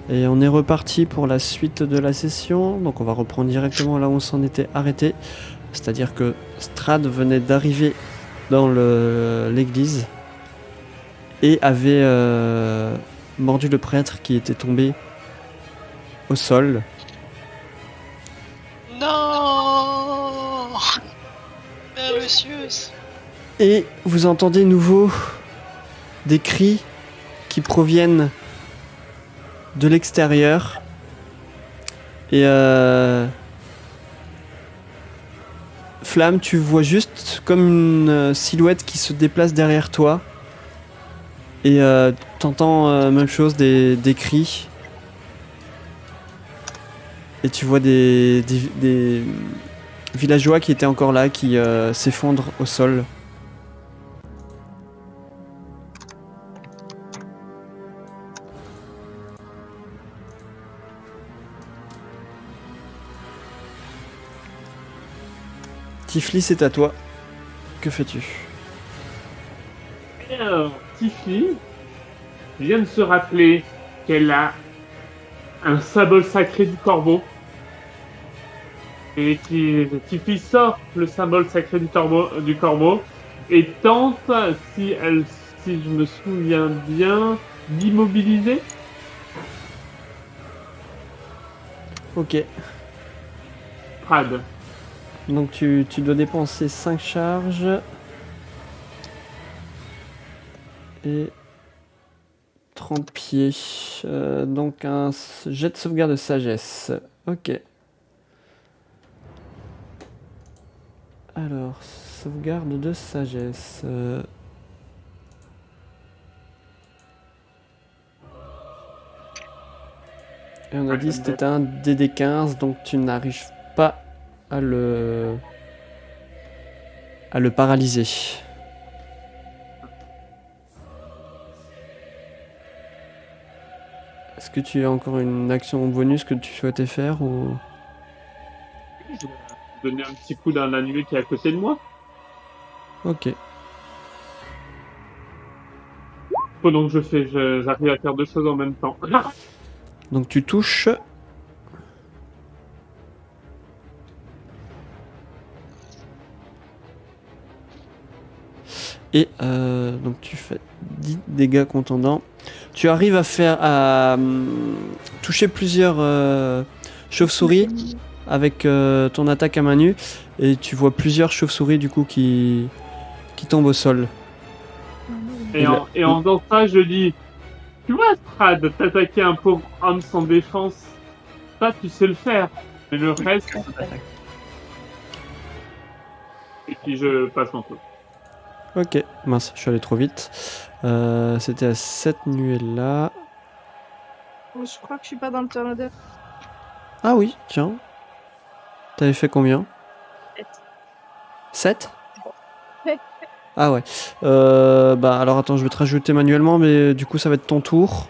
Et on est reparti pour la suite de la session. Donc on va reprendre directement là où on s'en était arrêté. C'est-à-dire que Strad venait d'arriver dans l'église et avait mordu le prêtre qui était tombé au sol. Non, monsieur. Et vous entendez nouveau des cris qui proviennent de l'extérieur. Et Flamme, tu vois juste comme une silhouette qui se déplace derrière toi. Et t'entends même chose, des cris. Et tu vois des villageois qui étaient encore là, qui s'effondrent au sol. Tiflis, c'est à toi. Que fais-tu? Alors, Tiffy vient de se rappeler qu'elle a un symbole sacré du corbeau. Et Tiffy sort le symbole sacré du corbeau et tente, si je me souviens bien, d'immobiliser. Ok. Prad. Donc tu dois dépenser 5 charges. Et 30 pieds. Donc un jet de sauvegarde de sagesse. Ok. Alors, sauvegarde de sagesse. Et on a dit que c'était un DD15, donc tu n'arrives pas à le paralyser. Est-ce que tu as encore une action bonus que tu souhaitais faire ou... Je vais donner un petit coup dans la nuée qui est à côté de moi. Ok. Donc j'arrive à faire deux choses en même temps. Donc tu touches. Et donc tu fais 10 dégâts contondants. Tu arrives à toucher plusieurs chauves-souris avec ton attaque à main nue. Et tu vois plusieurs chauves-souris du coup qui tombent au sol. Et en faisant ça, je dis, tu vois, Strad, t'attaquer un pauvre homme sans défense, ça, tu sais le faire. Mais le reste... Et puis je passe mon tour. Ok, mince, je suis allé trop vite. C'était à cette nuée-là. Je crois que je suis pas dans le turn-over. Ah oui, tiens. T'avais fait combien? 7. Ah ouais. Bah alors attends, je vais te rajouter manuellement, mais du coup ça va être ton tour.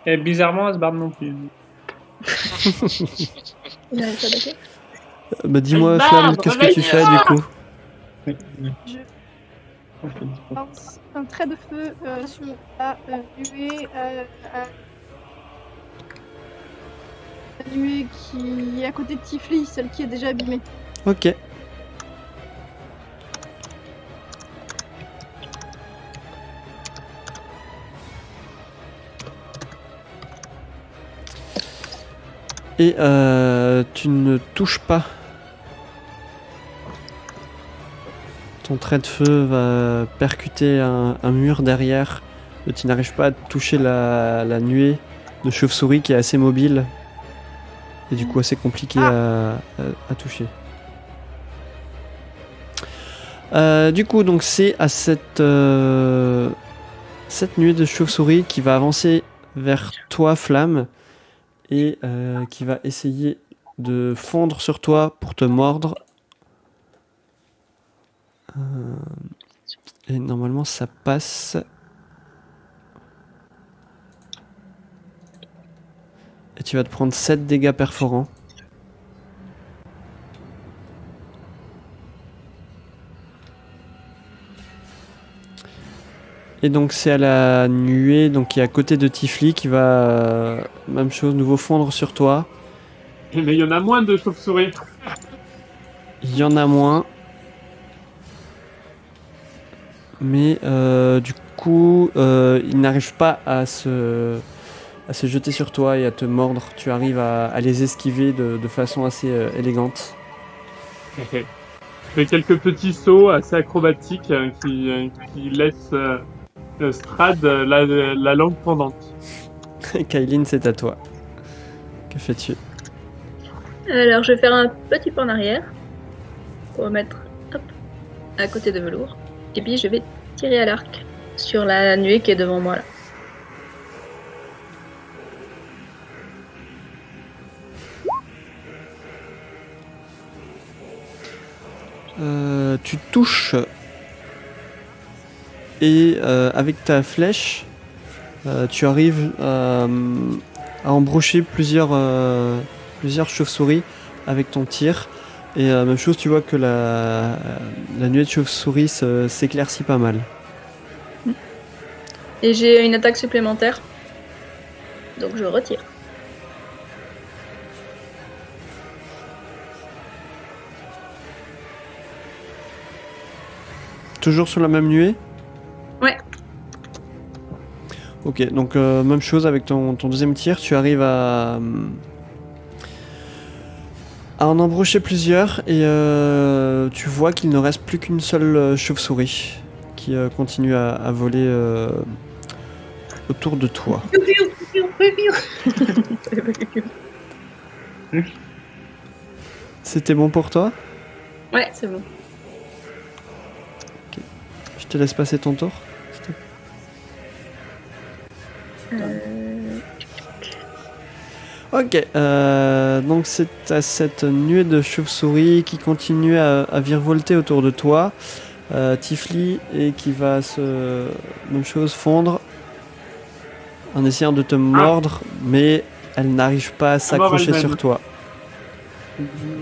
Et bizarrement, elle se barre non plus. Il avait pas d'attaque. Bah dis-moi Flamme, qu'est-ce que tu fais du coup? Je lance un trait de feu sur la nuée, la nuée qui est à côté de Tifli, celle qui est déjà abîmée. Ok. Et tu ne touches pas. Ton trait de feu va percuter un mur derrière. Et tu n'arrives pas à toucher la nuée de chauve-souris qui est assez mobile. Et du coup assez compliqué à toucher. Du coup, donc c'est à cette nuée de chauve-souris qui va avancer vers toi, Flamme, et qui va essayer de fondre sur toi pour te mordre. Et normalement, ça passe. Et tu vas te prendre 7 dégâts perforants. Et donc c'est à la nuée, donc qui est à côté de Tifli, qui va, même chose, nouveau fondre sur toi. Mais il y en a moins de chauves-souris. Il y en a moins. Mais du coup, ils n'arrivent pas à se jeter sur toi et à te mordre. Tu arrives à les esquiver de façon assez élégante. Je fais quelques petits sauts assez acrobatiques qui laissent Strad la langue pendante. Kailin, c'est à toi. Que fais-tu? Alors, je vais faire un petit pas en arrière pour me mettre hop, à côté de Velours. Et puis, je vais tirer à l'arc sur la nuée qui est devant moi là. Tu touches et avec ta flèche, tu arrives à embrocher plusieurs chauves-souris avec ton tir. Et même chose, tu vois que la nuée de chauves-souris s'éclaircit pas mal. Et j'ai une attaque supplémentaire. Donc, je retire. Toujours sur la même nuée? Ouais. Ok, donc même chose avec ton deuxième tir, tu arrives à en embrocher plusieurs et tu vois qu'il ne reste plus qu'une seule chauve-souris qui continue à voler autour de toi. C'était bon pour toi? Ouais, c'est bon. Je te laisse passer ton tour. Ok, donc c'est à cette nuée de chauves-souris qui continue à virevolter autour de toi. Tifli et qui va même chose, fondre en essayant de te mordre, mais elle n'arrive pas à s'accrocher elle-même. sur toi.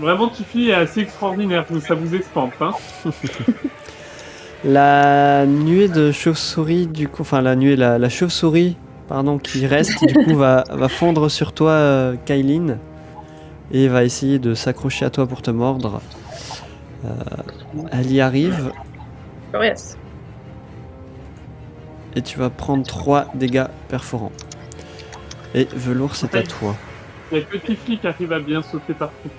Vraiment, Tiffy est assez extraordinaire, ça vous espante, hein. La nuée de chauves-souris, du coup, enfin la chauve-souris, pardon, qui reste, du coup, va fondre sur toi, Kailin, et va essayer de s'accrocher à toi pour te mordre. Elle y arrive. Oh yes. Et tu vas prendre 3 dégâts perforants. Et Velours, c'est à toi. Il n'y a que Tiffy qui arrive à bien sauter partout.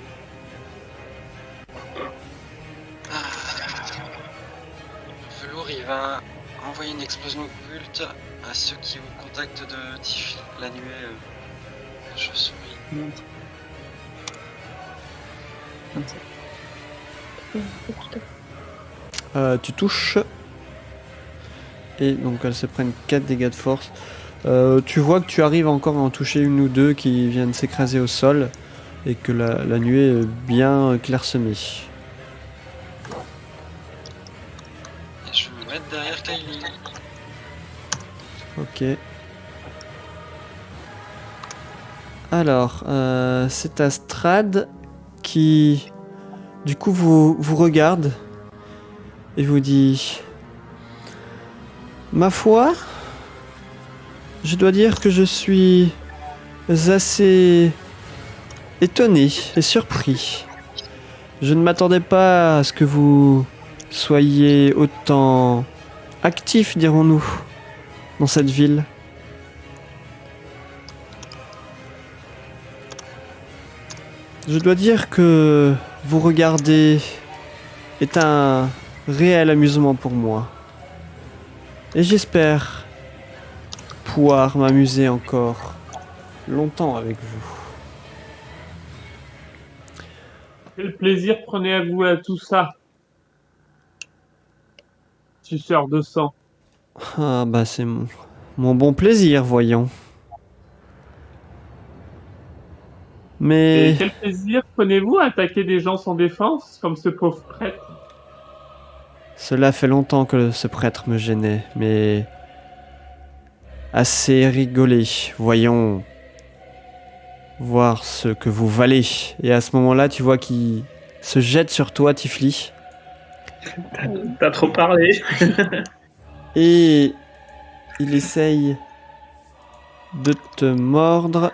Velours, il va envoyer une explosion occulte à ceux qui ont contact de Tifli, la nuée chauve-souris. Tu touches. Et donc elles se prennent 4 dégâts de force. Tu vois que tu arrives encore à en toucher une ou deux qui viennent s'écraser au sol. Et que la nuée est bien clairsemée. Et je vais me mettre derrière Kailin. Ok. Alors, c'est Astrad qui, du coup, vous regarde et vous dit: ma foi, je dois dire que je suis assez étonné et surpris. Je ne m'attendais pas à ce que vous soyez autant actif, dirons-nous, dans cette ville. Je dois dire que vous regarder est un réel amusement pour moi. Et j'espère pouvoir m'amuser encore longtemps avec vous. Quel plaisir prenez-vous à tout ça, suceur de sang? Ah bah c'est mon bon plaisir, voyons. Mais Et quel plaisir prenez-vous à attaquer des gens sans défense, comme ce pauvre prêtre? cela fait longtemps que ce prêtre me gênait, mais assez rigolé. Voyons voir ce que vous valez. Et à ce moment-là, tu vois qu'il se jette sur toi, Tifli. T'as trop parlé. Et Il essaye de te mordre.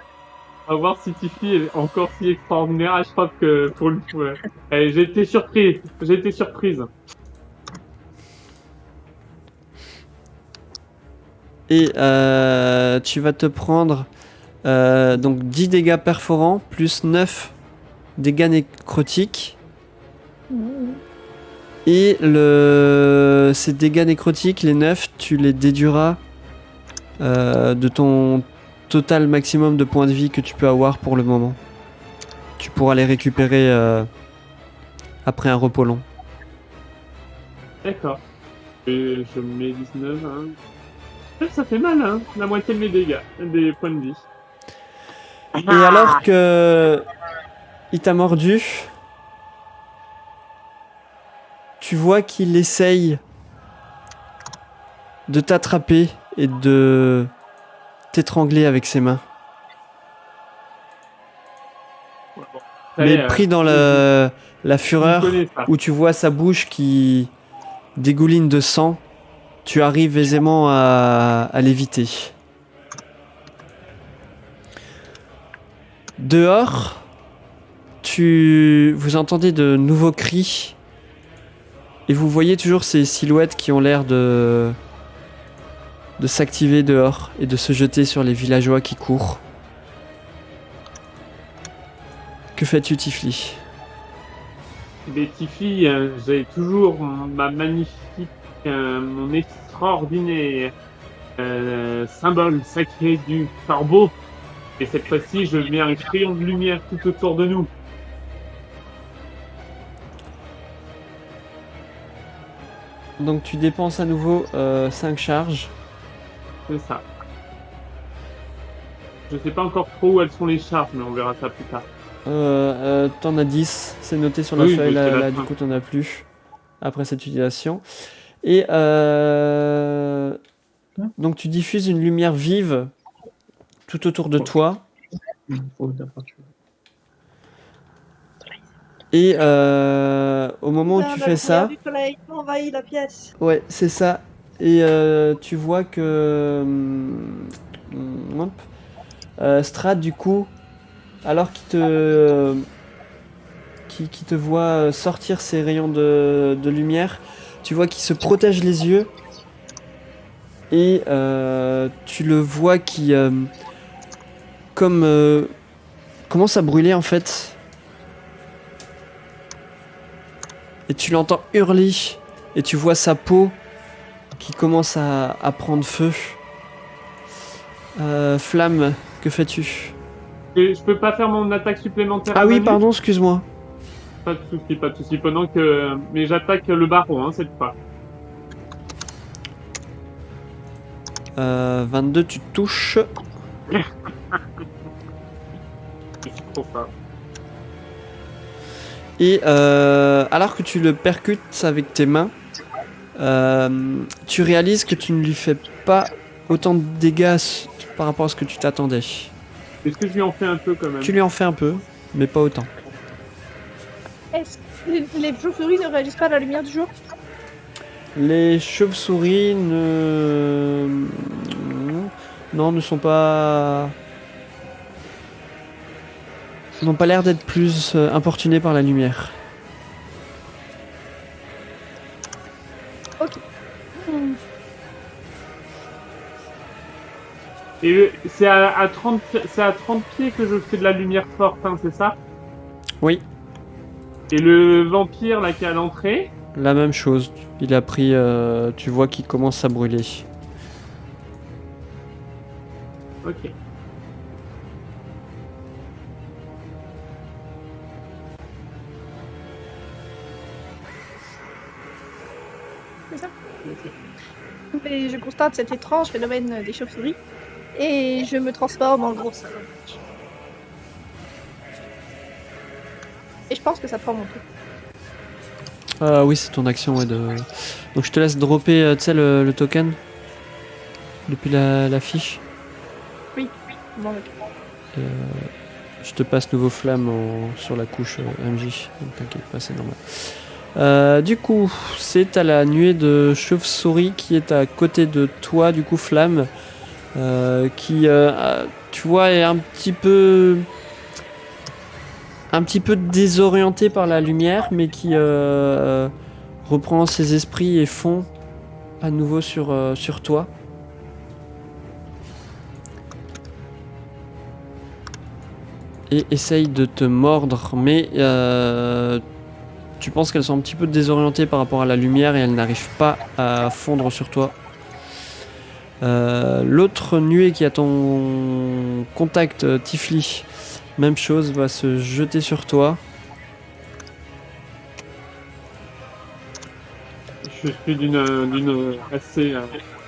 On va voir si Tiffy est encore si extraordinaire. Ah, je crois que pour le coup, j'ai été surpris. J'ai été surprise. Et tu vas te prendre donc 10 dégâts perforants plus 9 dégâts nécrotiques. Et ces dégâts nécrotiques, les 9, tu les déduiras de ton total maximum de points de vie que tu peux avoir pour le moment. Tu pourras les récupérer après un repos long. D'accord. Et je mets 19, hein. Ça fait mal, hein. La moitié de mes dégâts, des points de vie. Et alors que il t'a mordu, tu vois qu'il essaye de t'attraper et de t'étrangler avec ses mains. Mais pris dans la fureur, où tu vois sa bouche qui dégouline de sang, tu arrives aisément à l'éviter. Dehors, vous entendez de nouveaux cris et vous voyez toujours ces silhouettes qui ont l'air de s'activer dehors et de se jeter sur les villageois qui courent. Que fais-tu, Tifli? Des Tiffy, j'ai toujours ma magnifique, mon extraordinaire symbole sacré du corbeau. Et cette fois-ci, je mets un crayon de lumière tout autour de nous. Donc tu dépenses à nouveau 5 charges. C'est ça. Je sais pas encore trop où elles sont les charges, mais on verra ça plus tard. T'en as 10, c'est noté sur la Oui, feuille, mais c'est la là fin. du coup t'en as plus après cette utilisation. Et donc tu diffuses une lumière vive tout autour de toi. Et au moment où tu fais ça, Du soleil envahit la pièce. ouais, c'est ça. Et tu vois que Strad, du coup, alors qu'il te voit sortir ses rayons de lumière, tu vois qu'il se protège les yeux. Et tu le vois qui commence à brûler en fait. Et tu l'entends hurler. Et tu vois sa peau qui commence à prendre feu. Flamme, que fais-tu? Et je peux pas faire mon attaque supplémentaire. Ah à oui, Manu pardon, excuse-moi. Pas de soucis, pas de soucis. Pendant que... Mais j'attaque le baron, hein, cette fois. 22, tu touches. C'est trop ça. Et alors que tu le percutes avec tes mains, tu réalises que tu ne lui fais pas autant de dégâts par rapport à ce que tu t'attendais. Est-ce que je lui en fais un peu quand même? Tu lui en fais un peu, mais pas autant. Est-ce que les chauves-souris ne réagissent pas à la lumière du jour? Les chauves-souris ne sont pas... n'ont pas l'air d'être plus importunés par la lumière. Ok. Et c'est à 30 pieds que je fais de la lumière forte, hein, c'est ça? Oui, Et le vampire là qui est à l'entrée, la même chose. Il a pris... tu vois qu'il commence à brûler. ok. C'est ça. Et je constate cet étrange phénomène des chauves-souris et je me transforme en gros singe. Et je pense que ça prend mon tour. Oui, c'est ton action, ouais. Donc je te laisse dropper, tu sais, le token depuis la fiche. Oui, bon, ok. Et, je te passe nouveau flamme sur la couche MJ. Donc t'inquiète pas, c'est normal. Du coup, c'est à la nuée de chauve-souris qui est à côté de toi, du coup, Flamme, qui, tu vois, est un petit peu désorienté par la lumière, mais qui reprend ses esprits et fond à nouveau sur toi. Et essaye de te mordre, mais tu penses qu'elles sont un petit peu désorientées par rapport à la lumière et elles n'arrivent pas à fondre sur toi. L'autre nuée qui a ton contact, Tifli, même chose, va se jeter sur toi. Je suis assez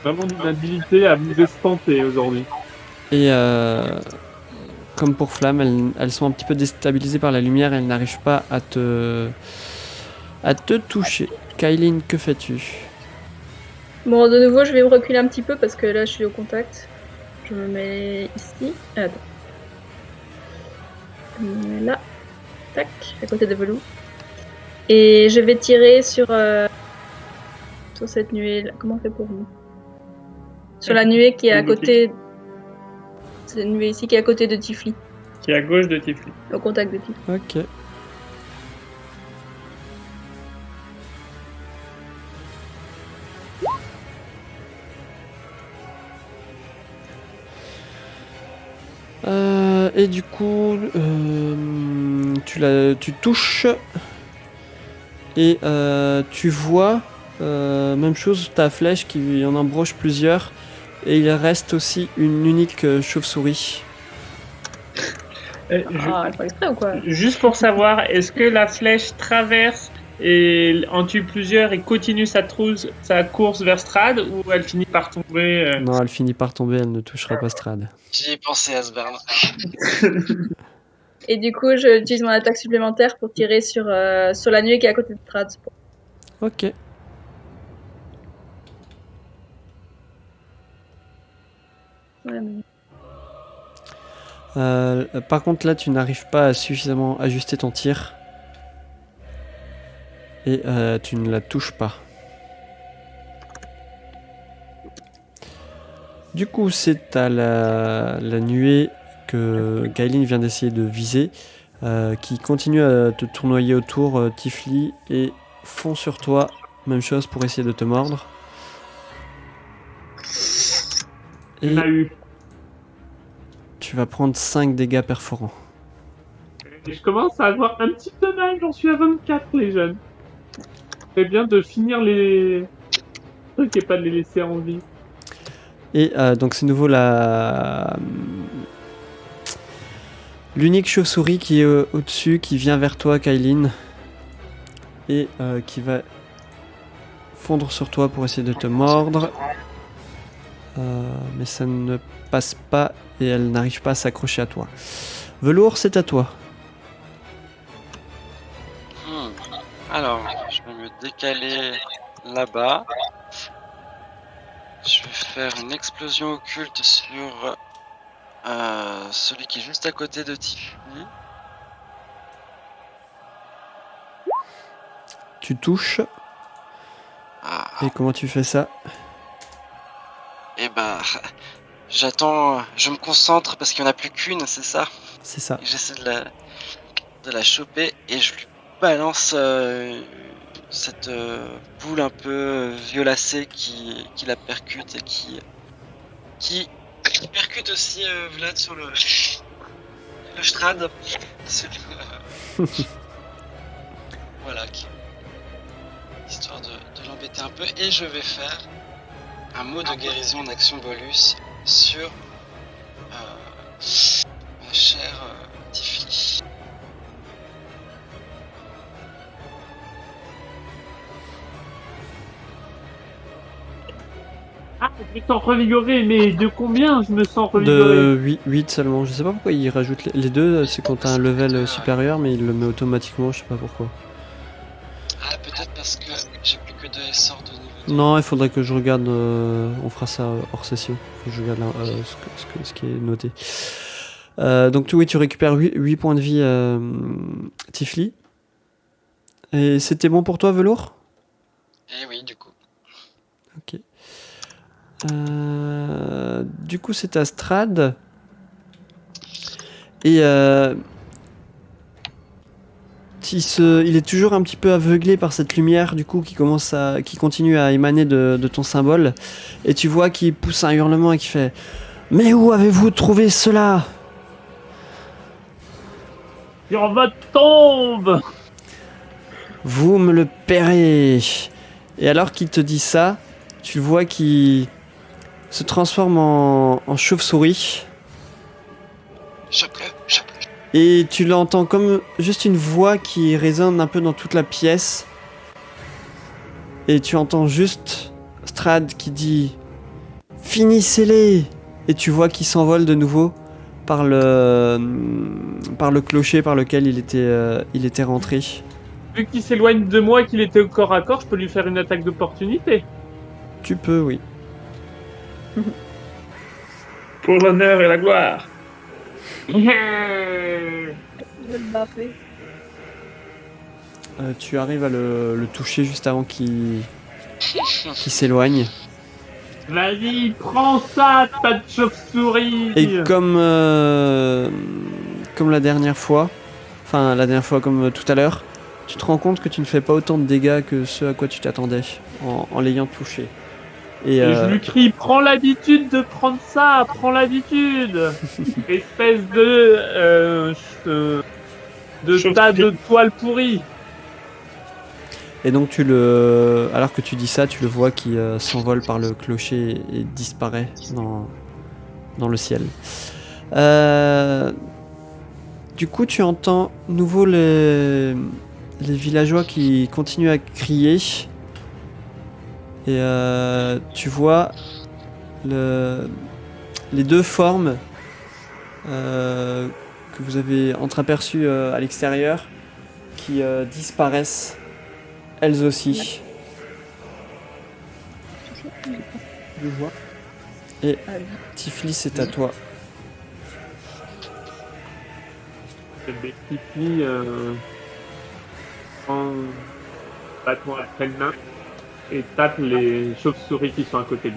vraiment d'une habilité à vous espanter aujourd'hui. Et comme pour Flamme, elles sont un petit peu déstabilisées par la lumière et elles n'arrivent pas à te toucher. Kailin, que fais-tu? Bon, de nouveau, je vais me reculer un petit peu parce que là, je suis au contact. Je me mets ici. Attends. Je me mets là. Tac, à côté de Velours. Et je vais tirer sur cette nuée là. Comment on fait pour vous? Sur la nuée qui est à côté. Cette nuée ici qui est à côté de Tifli. Qui est à gauche de Tifli. Au contact de Tifli. Ok. Et du coup, tu touches et tu vois, même chose, ta flèche qui en embroche plusieurs, et il reste aussi une unique chauve-souris. Ah, elle fait exprès ou quoi? Juste pour savoir, est-ce que la flèche traverse et en tue plusieurs et continue sa course vers Strad, ou elle finit par tomber Non, elle finit par tomber, elle ne touchera pas Strad. J'y ai pensé, Asbern. Et du coup, j'utilise mon attaque supplémentaire pour tirer sur la nuée qui est à côté de Strad. Ok. Ouais, mais... Par contre, là, tu n'arrives pas à suffisamment ajuster ton tir. Et tu ne la touches pas. Du coup, c'est à la nuée que Kailin vient d'essayer de viser, qui continue à te tournoyer autour, Tifli, et fond sur toi. Même chose pour essayer de te mordre. Et On a eu. tu vas prendre 5 dégâts perforants. Et je commence à avoir un petit peu mal, j'en suis à 24 les jeunes. C'est bien de finir les trucs et pas de les laisser en vie. Et donc c'est nouveau l'unique chauve-souris qui est au-dessus, qui vient vers toi, Kailin, et qui va fondre sur toi pour essayer de te mordre. Mais ça ne passe pas et elle n'arrive pas à s'accrocher à toi. Velours, c'est à toi. Alors, je vais me décaler là-bas. Je vais faire une explosion occulte sur celui qui est juste à côté de Tiffany. Tu touches. Ah, Et comment tu fais ça? et bah, j'attends, je me concentre parce qu'il n'y en a plus qu'une, c'est ça? C'est ça. Et j'essaie de la choper et je lui balance cette boule un peu violacée qui la percute et qui percute aussi Vlad sur le Strad. Voilà, histoire de l'embêter un peu. Et je vais faire un mot de guérison en action bonus sur ma chère Tifli. Ah, je me sens revigoré, mais de combien je me sens revigoré? De 8 seulement. Je sais pas pourquoi il rajoute les deux. C'est quand t'as un level supérieur, mais il le met automatiquement. Je sais pas pourquoi. Ah, peut-être parce que j'ai plus que 2 sorts de niveau 2. Non, il faudrait que je regarde. On fera ça hors session. Faut que je regarde ce qui est noté. Donc oui, tu récupères 8 points de vie, Tifli. Et c'était bon pour toi, Velours? Et oui, du coup. Ok. Du coup, c'est à Strad. Et il est toujours un petit peu aveuglé par cette lumière, du coup, qui continue à émaner de ton symbole. Et tu vois qu'il pousse un hurlement et qu'il fait: Mais où avez-vous trouvé cela? Sur votre tombe! Vous me le paierez. Et alors qu'il te dit ça, tu vois qu'il se transforme en chauve-souris. Chope-le, chope-le. Et tu l'entends comme juste une voix qui résonne un peu dans toute la pièce. Et tu entends juste Strad qui dit: Finissez-les! Et tu vois qu'il s'envole de nouveau par le clocher par lequel il était rentré. Vu qu'il s'éloigne de moi et qu'il était au corps à corps, je peux lui faire une attaque d'opportunité. Tu peux, oui. Pour l'honneur et la gloire. Je vais le baffer. Tu arrives à le toucher juste avant qu'il s'éloigne. Vas-y, prends ça, tas de chauve-souris! Et comme la dernière fois, comme tout à l'heure, tu te rends compte que tu ne fais pas autant de dégâts que ce à quoi tu t'attendais en l'ayant touché. Et Et je lui crie, prends l'habitude de prendre ça, prends l'habitude! Espèce de tas de toiles pourries! Et donc alors que tu dis ça, tu le vois qui s'envole par le clocher et disparaît dans le ciel. Du coup, tu entends nouveau les villageois qui continuent à crier. Et tu vois les deux formes que vous avez entreaperçues à l'extérieur qui disparaissent elles aussi. Et Tiflis, c'est à toi. Tiffy prend un bâton à pleine main et tape les chauves-souris qui sont à côté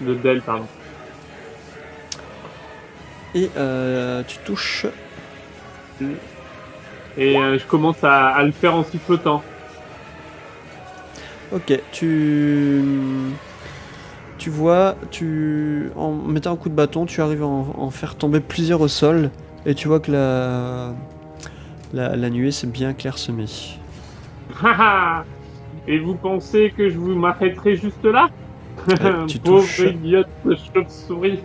d'elle, pardon. Et tu touches. Et je commence à le faire en sifflotant. Ok, tu vois, en mettant un coup de bâton, tu arrives à en faire tomber plusieurs au sol. Et tu vois que la nuée s'est bien clairsemée. Haha. Et vous pensez que je vous m'arrêterai juste là? Tu Pauvre touches. idiote de chauve-souris.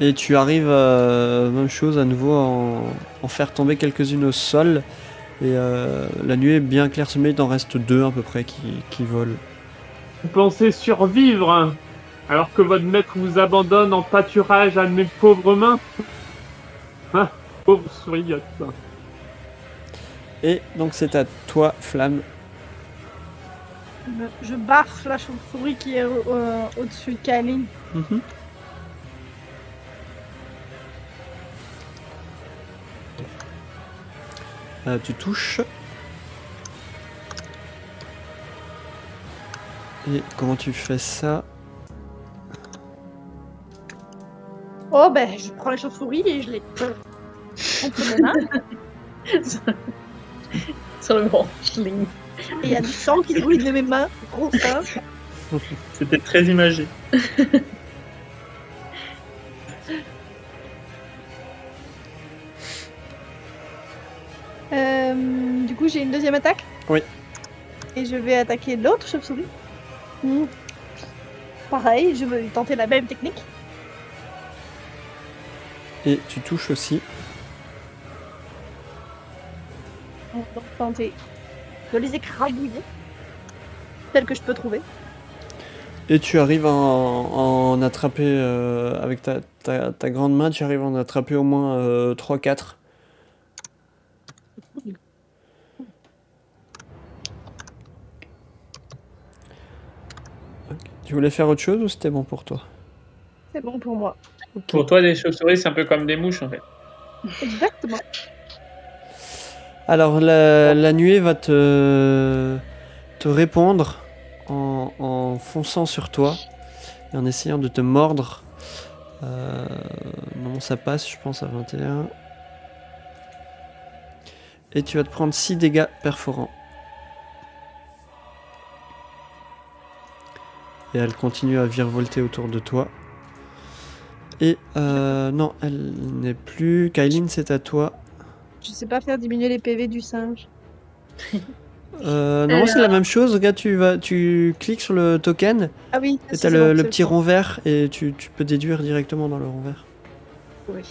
Et tu arrives, même chose à nouveau, en faire tomber quelques-unes au sol. Et la nuée est bien clairsemée, il t'en reste deux à peu près qui volent. Vous pensez survivre, hein, alors que votre maître vous abandonne en pâturage à mes pauvres mains? Hein, pauvre souriotte. Et donc c'est à toi, Flamme. Je baffe la chauve-souris qui est au-dessus de Kaline. Mhm. Tu touches. Et comment tu fais ça? Oh ben, je prends la chauve-souris et je les entre mes mains. Sur le grand schling. Et il y a du sang qui brûle de mes mains. Gros ça. C'était très imagé. Du coup, j'ai une deuxième attaque. Oui. Et je vais attaquer l'autre chauve-souris. Pareil, je vais tenter la même technique. Et tu touches aussi. On va donc tenter de les écrabouiller. Telles que je peux trouver. Et tu arrives à en attraper, avec ta grande main, tu arrives à en attraper au moins 3-4. Okay. Tu voulais faire autre chose ou c'était bon pour toi? C'est bon pour moi. Ok. Pour toi, des chauves-souris, c'est un peu comme des mouches en fait. Exactement. Alors la nuée va te répondre en fonçant sur toi et en essayant de te mordre. Non, ça passe, je pense, à 21. Et tu vas te prendre 6 dégâts perforants. Et elle continue à virevolter autour de toi. Et non, elle n'est plus. Kylene, c'est à toi. Je sais pas faire diminuer les PV du singe. Non, c'est la même chose. Regarde, tu cliques sur le token Ah oui, et si, t'as c'est bon, le c'est petit bon. rond vert et tu peux déduire directement dans le rond vert. Oui.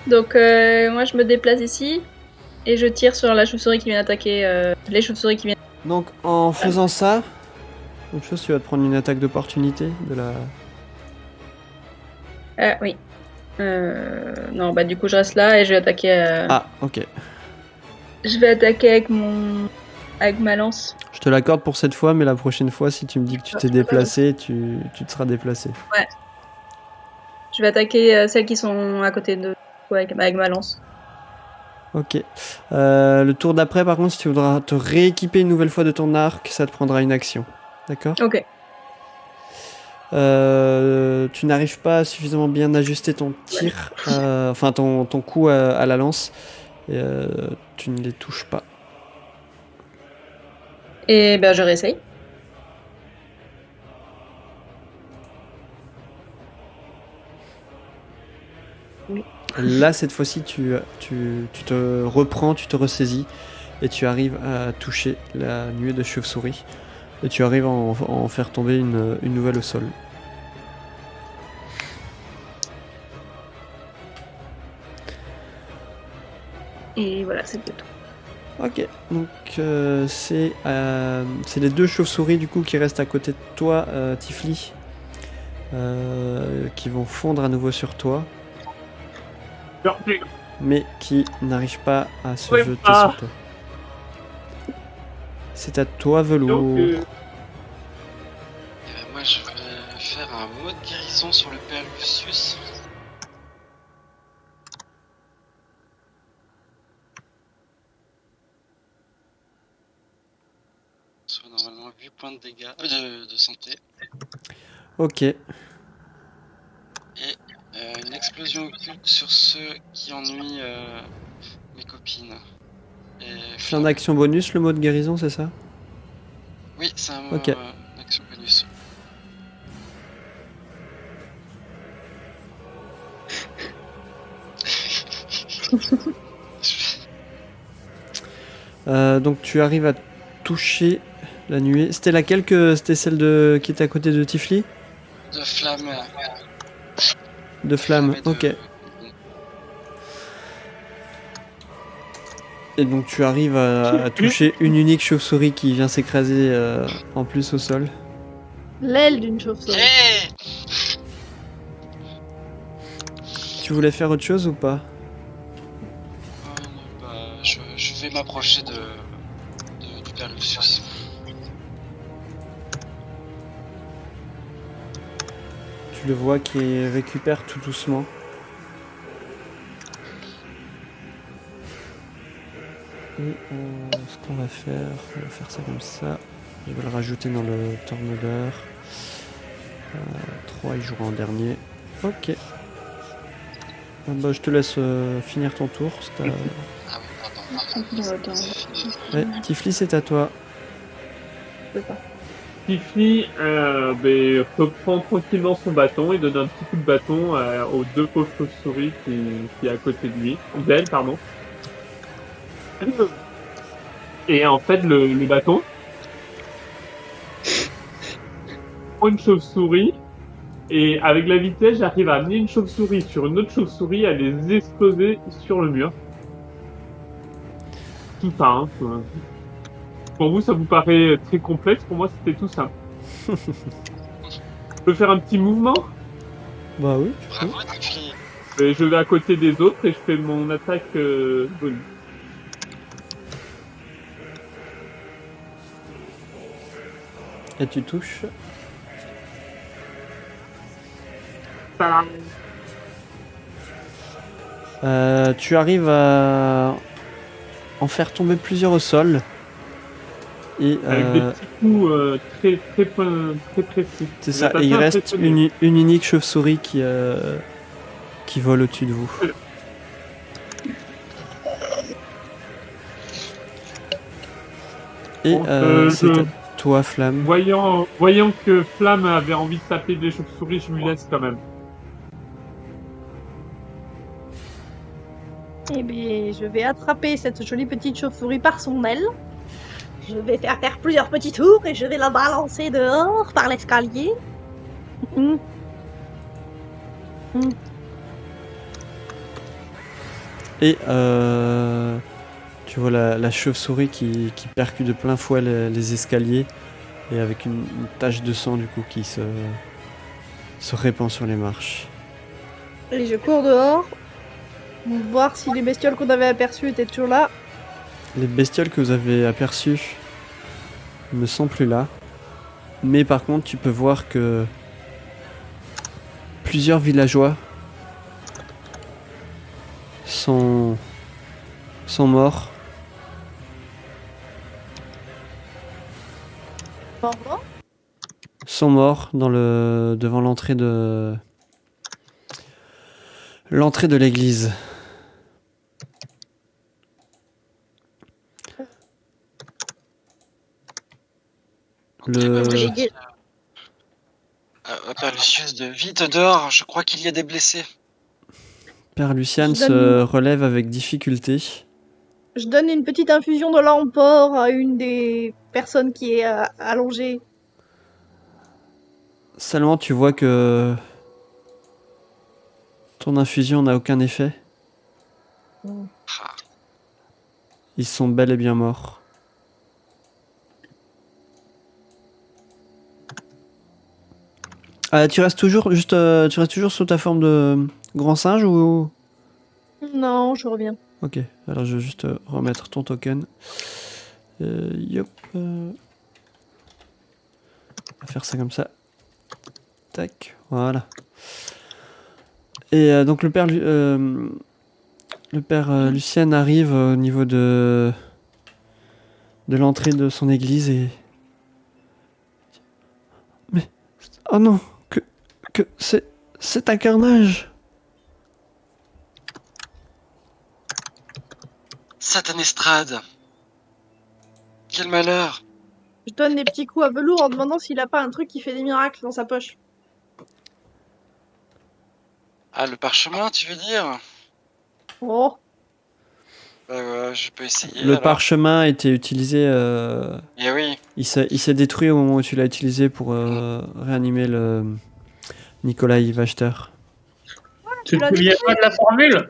Donc, moi, je me déplace ici et je tire sur la chauve-souris qui vient attaquer. Les chauves-souris qui viennent. Donc en faisant ça, autre chose, tu vas te prendre une attaque d'opportunité de la. Ah oui. Non, bah du coup, je reste là et je vais attaquer. Ah, ok. Je vais attaquer avec ma lance. Je te l'accorde pour cette fois, mais la prochaine fois, si tu me dis que tu t'es déplacé, tu te seras déplacé. Je vais attaquer celles qui sont à côté de. Ouais, avec ma lance. Ok. Le tour d'après, par contre, si tu voudras te rééquiper une nouvelle fois de ton arc, ça te prendra une action. D'accord ? Ok. Tu n'arrives pas à suffisamment bien ajuster ton tir, enfin ton coup à la lance, et tu ne les touches pas. Et ben, je réessaye. Là, cette fois-ci, tu te reprends, tu te ressaisis, et tu arrives à toucher la nuée de chauve-souris, et tu arrives à en faire tomber une nouvelle au sol. Et voilà, c'est tout. Ok, donc c'est les deux chauves-souris du coup qui restent à côté de toi, Tifli, qui vont fondre à nouveau sur toi, mais qui n'arrivent pas à se Ouais, jeter ah. sur toi. C'est à toi, Velours. Donc, Moi, je vais faire un mot de guérison sur le père Lucius. Soit normalement 8 points de dégâts de santé. Ok, Une explosion occulte sur ceux qui ennuient mes copines. Et c'est en action bonus le mot de guérison, c'est ça? Oui, c'est un Ok. une action bonus. Donc tu arrives à toucher la nuée. C'était laquelle c'était celle qui était à côté de Tifli? De flamme. De flamme, et de- ok. Et donc tu arrives à toucher une unique chauve-souris qui vient s'écraser en plus au sol. L'aile d'une chauve-souris. Hey Tu voulais faire autre chose ou pas? Bah, je vais m'approcher du père Lucius. Tu le vois qui récupère tout doucement. Et ce qu'on va faire ça comme ça. Je vais le rajouter dans le Tornador. 3, il jouera en dernier. Ok. Bah, je te laisse finir ton tour. Ah oui, pardon. Ouais, Tifli, c'est à toi. Tiffy reprend tranquillement son bâton et donne un petit coup de bâton aux deux pauvres chauves-souris qui est à côté de lui. D'elle, pardon. Et en fait, le bâton prend une chauve-souris et avec la vitesse, j'arrive à amener une chauve-souris sur une autre chauve-souris à les exploser sur le mur. Tout ça, hein. Pour vous, ça vous paraît très complexe. Pour moi, c'était tout simple. Je peux faire un petit mouvement? Bah oui. Bravo, Tifli. Et je vais à côté des autres et je fais mon attaque bonus. Et tu touches. ça. Tu arrives à en faire tomber plusieurs au sol. Et Avec des petits coups très précis. c'est Vous ça. êtes Et assez il reste impressionné. une unique chauve-souris qui vole au-dessus de vous. Et Donc, c'est à toi, Flamme. voyant que Flamme avait envie de taper des chauves-souris, je lui laisse quand même. Eh bien, je vais attraper cette jolie petite chauve-souris par son aile. Je vais faire plusieurs petits tours et je vais la balancer dehors par l'escalier. Mhm. Et tu vois la chauve-souris qui percute de plein fouet les escaliers. Et avec une tache de sang du coup qui se répand sur les marches. Et je cours dehors, voir si les bestioles qu'on avait aperçues étaient toujours là. Les bestioles que vous avez aperçues ne sont plus là. Mais par contre, tu peux voir que plusieurs villageois sont morts. Pardon. Sont morts devant l'entrée de l'église. J'ai Les dit, Père Lucius, de vite dehors, je crois qu'il y a des blessés. Père Lucian Je se donne- relève avec difficulté. Je donne une petite infusion de l'emport à une des personnes qui est allongée. Seulement, tu vois que ton infusion n'a aucun effet. Ah, Ils sont bel et bien morts. Tu restes toujours sous ta forme de grand singe ou... Non, je reviens. Ok, alors je vais juste remettre ton token. Yop. On va faire ça comme ça. Tac, voilà. Et donc le père Lucien arrive au niveau de l'entrée de son église et... Mais... Oh non, c'est un carnage. Satanestrade. Quel malheur. Je donne des petits coups à velours en demandant s'il a pas un truc qui fait des miracles dans sa poche. Ah, le parchemin, tu veux dire? Oh, Je peux essayer. Le alors. parchemin a été utilisé... Eh oui. Il s'est détruit au moment où tu l'as utilisé pour réanimer le Nikolai Wachter. Tu te l'as souviens pas de la formule?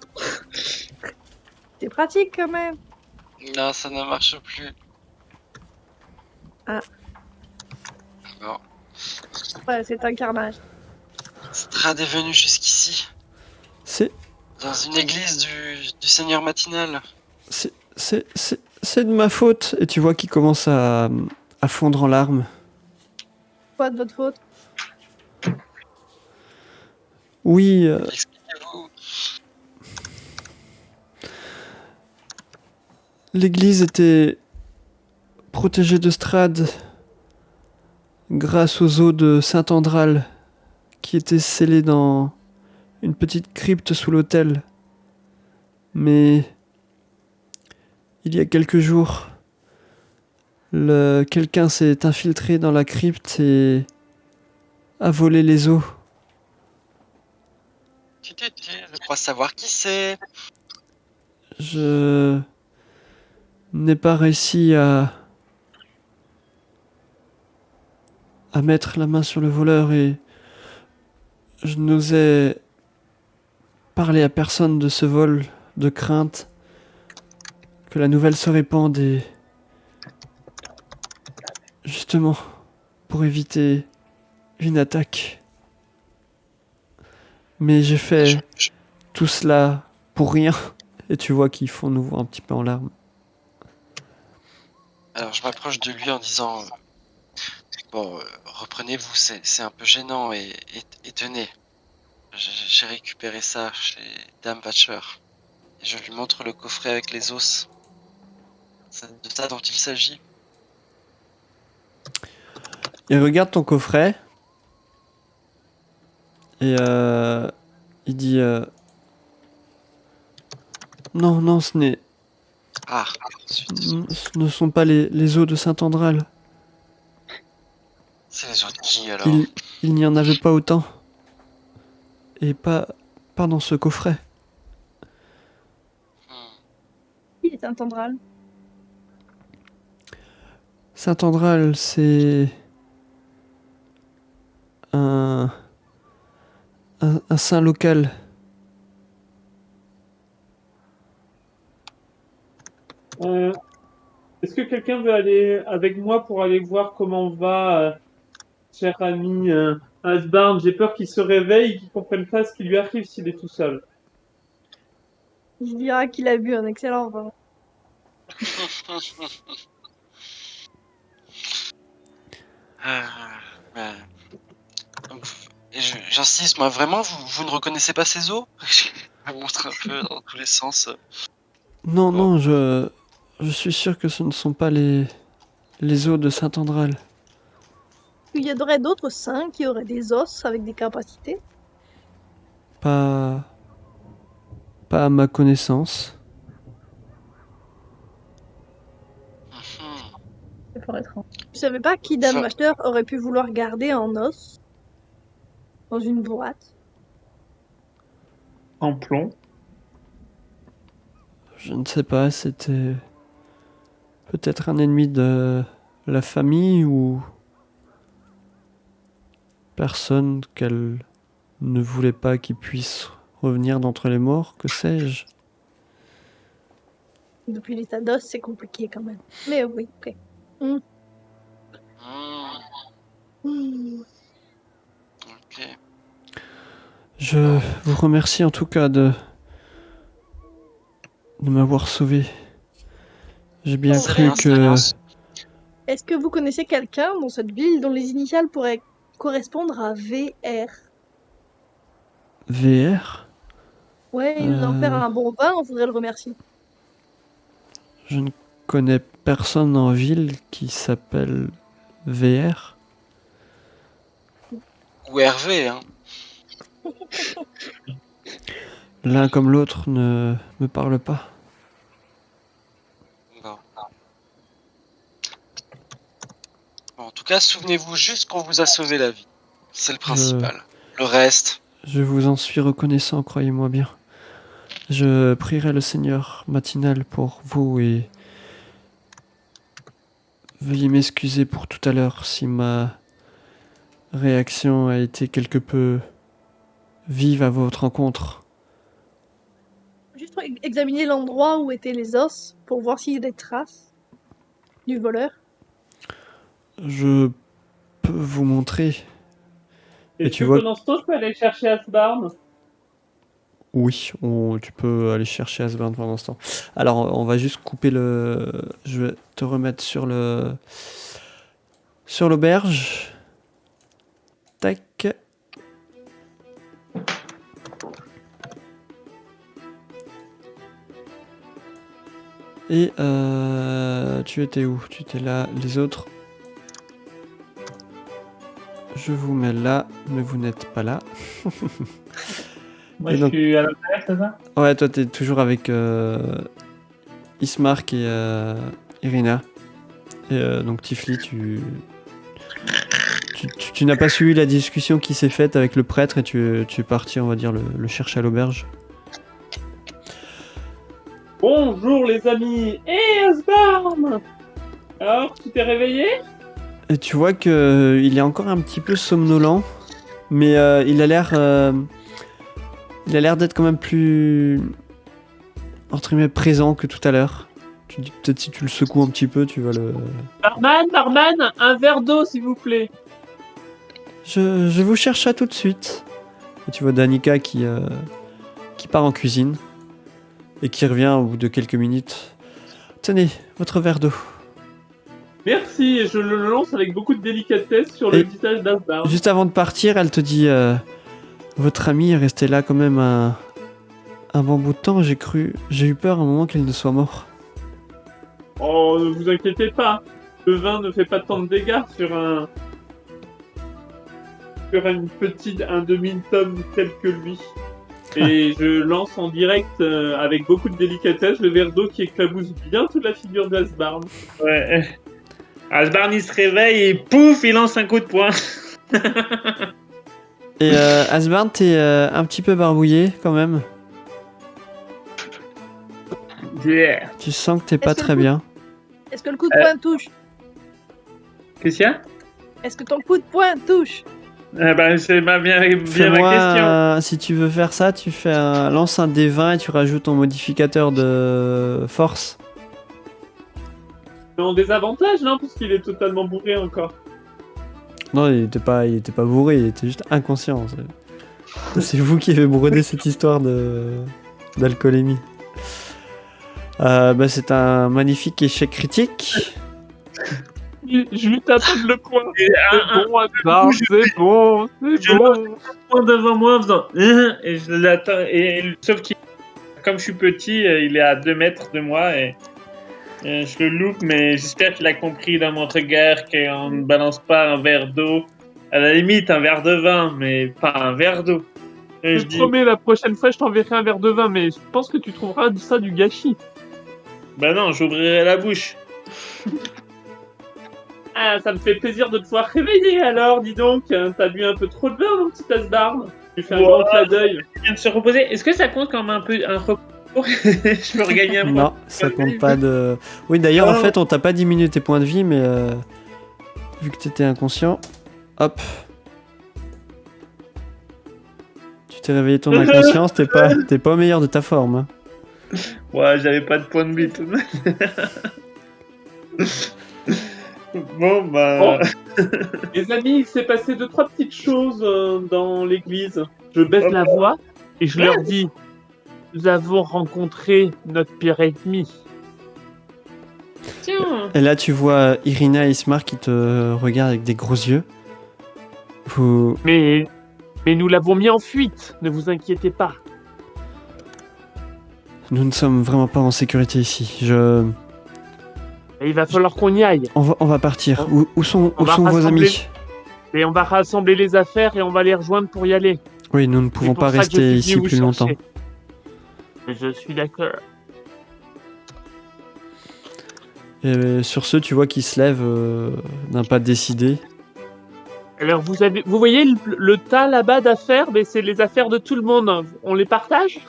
c'est pratique quand même. Non, ça ne marche plus. Ah. Bon. Ouais, c'est un carnage. Strad est venu jusqu'ici, C'est dans une église du Seigneur Matinal. c'est de ma faute. Et tu vois qu'il commence à fondre en larmes. Pas de votre faute. Oui, Expliquez-vous. l'église était protégée de Strad grâce aux eaux de Saint-Andral qui étaient scellées dans une petite crypte sous l'autel. Mais il y a quelques jours, quelqu'un s'est infiltré dans la crypte et a volé les eaux. Je crois savoir qui c'est. Je n'ai pas réussi à mettre la main sur le voleur et je n'osais parler à personne de ce vol de crainte que la nouvelle se répande et justement pour éviter une attaque. Mais j'ai fait tout cela pour rien et tu vois qu'ils font nouveau un petit peu en larmes. Alors je m'approche de lui en disant bon, reprenez-vous, c'est un peu gênant et tenez, j'ai récupéré ça chez Dame Watcher. Et je lui montre le coffret avec les os. C'est de ça dont il s'agit. Il regarde ton coffret et il dit non, non, ce ne sont pas les os de Saint-Andral. C'est les os de qui alors? Il n'y en avait pas autant. Et pas dans ce coffret. Il est Saint-Andral. Saint-Andral, c'est un saint local. Est-ce que quelqu'un veut aller avec moi pour aller voir comment va, cher ami Asbarn? J'ai peur qu'il se réveille et qu'il comprenne pas ce qui lui arrive s'il est tout seul. Il dira qu'il a bu un excellent vin. Ouais. Donc, j'insiste, moi vraiment, vous ne reconnaissez pas ces os? Je me montre un peu dans tous les sens. Non, non, je suis sûr que ce ne sont pas les os de Saint-Andral. Il y aurait d'autres saints qui auraient des os avec des capacités. Pas à ma connaissance. C'est fort étrange. Je savais pas qui Dame Ça- Master aurait pu vouloir garder en os dans une boîte. En plomb. Je ne sais pas, c'était peut-être un ennemi de la famille ou personne qu'elle ne voulait pas qu'il puisse revenir d'entre les morts, que sais-je. Depuis l'état d'os, c'est compliqué quand même. Mais oui, ok. Hmm, ok. Je vous remercie en tout cas de m'avoir sauvé. J'ai bien C'est cru rien, c'est rien. que... Est-ce que vous connaissez quelqu'un dans cette ville dont les initiales pourraient correspondre à VR? VR? Ouais, il nous a offert Euh. un bon vin, on voudrait le remercier. Je ne connais personne en ville qui s'appelle VR. Ou Hervé, hein. L'un comme l'autre ne me parle pas. Bon. Bon, en tout cas, souvenez-vous juste qu'on vous a sauvé la vie. C'est le principal. Le reste, Je vous en suis reconnaissant, croyez-moi bien. Je prierai le Seigneur matinal pour vous et veuillez m'excuser pour tout à l'heure si ma réaction a été quelque peu vive à votre rencontre. Juste examiner l'endroit où étaient les os pour voir s'il y a des traces du voleur. Je peux vous montrer. Et Est-ce tu que vois- pendant ce temps, je peux aller chercher Asbarn? Oui, tu peux aller chercher Asbjorn pendant ce temps. Alors, on va juste couper le... Je vais te remettre sur l'auberge. Tac. Et tu étais où? Tu étais là. Les autres. Je vous mets là, mais vous n'êtes pas là. Moi, Et je donc- suis à l'intérieur, c'est ça? Ouais, toi, t'es toujours avec Ismark et Irina. Et donc, Tifli, tu n'as pas suivi la discussion qui s'est faite avec le prêtre et tu es parti, on va dire, le chercher à l'auberge. Bonjour les amis. Asbarn! Alors, tu t'es réveillé? Et tu vois que il est encore un petit peu somnolent, mais il a l'air d'être quand même plus entre guillemets présent que tout à l'heure. Tu dis peut-être si tu le secoues un petit peu, tu vas le. Barman, un verre d'eau s'il vous plaît. Je vous cherche ça tout de suite. Et tu vois Danica qui part en cuisine et qui revient au bout de quelques minutes. Tenez, votre verre d'eau. Merci, et je le lance avec beaucoup de délicatesse sur le Et- visage d'Asbarn. Juste avant de partir, elle te dit Votre ami est resté là quand même un bon bout de temps. J'ai eu peur à un moment qu'il ne soit mort. Oh, ne vous inquiétez pas. Le vin ne fait pas tant de dégâts sur un demi-tome tel que lui. Et je lance en direct avec beaucoup de délicatesse le verre d'eau qui éclabousse bien toute la figure d'Asbarn. Ouais. Asbarn, il se réveille et pouf, il lance un coup de poing. Et Asbarn, t'es un petit peu barbouillé quand même. Yeah. Tu sens que t'es pas Est-ce que très le coup- bien. Est-ce que le coup de poing touche? Qu'est-ce qu'il y a? Est-ce que ton coup de poing touche? C'est bien ma Fais-moi, question. si tu veux faire ça, tu fais lance un D20 et tu rajoutes ton modificateur de force. Mais en désavantage, non? Puisqu'il est totalement bourré encore. Non, il était pas bourré, il était juste inconscient. C'est vous qui avez brodé cette histoire d'alcoolémie. C'est un magnifique échec critique. Je lui tape le poing. Et C'est bon, Asbarn, c'est bon, Je c'est bon. point devant moi en faisant et je l'attends. Sauf que comme je suis petit, il est à 2 mètres de moi et je le loupe, mais j'espère qu'il a compris dans mon regard qu'on ne balance pas un verre d'eau. À la limite, un verre de vin, mais pas un verre d'eau. Et Je je dis, promets, la prochaine fois, je t'enverrai un verre de vin, mais je pense que tu trouveras ça du gâchis. bah non, j'ouvrirai la bouche. Ah, ça me fait plaisir de te voir réveiller alors, dis donc. T'as bu un peu trop de vin, mon petit Asbarn. Tu fais un grand clin d'œil. Il vient de se reposer. Est-ce que ça compte comme un repos? Je peux regagner un point. Non, ça compte pas de... Oui, d'ailleurs, en Oh. fait, on t'a pas diminué tes points de vie, mais vu que t'étais inconscient, hop. Tu t'es réveillé ton inconscience, t'es pas au meilleur de ta forme. Hein. Ouais, j'avais pas de point de vie tout de même. Bon, bah. Bon. Les amis, il s'est passé 2-3 petites choses dans l'église. Je baisse la voix et je leur dis: nous avons rencontré notre pire ennemi. Tiens. Et là, tu vois Irina et Ismar qui te regardent avec des gros yeux. Mais nous l'avons mis en fuite, ne vous inquiétez pas. Nous ne sommes vraiment pas en sécurité ici. Et il va falloir qu'on y aille. On va partir. Où sont on va vos rassembler- amis? Et on va rassembler les affaires et on va les rejoindre pour y aller. Oui, nous ne C'est pouvons pour pas ça que je rester suis ici venu vous plus longtemps. chercher. Je suis d'accord. Et sur ce, tu vois qu'il se lève d'un pas décidé. Alors vous voyez le tas là-bas d'affaires, mais c'est les affaires de tout le monde. On les partage?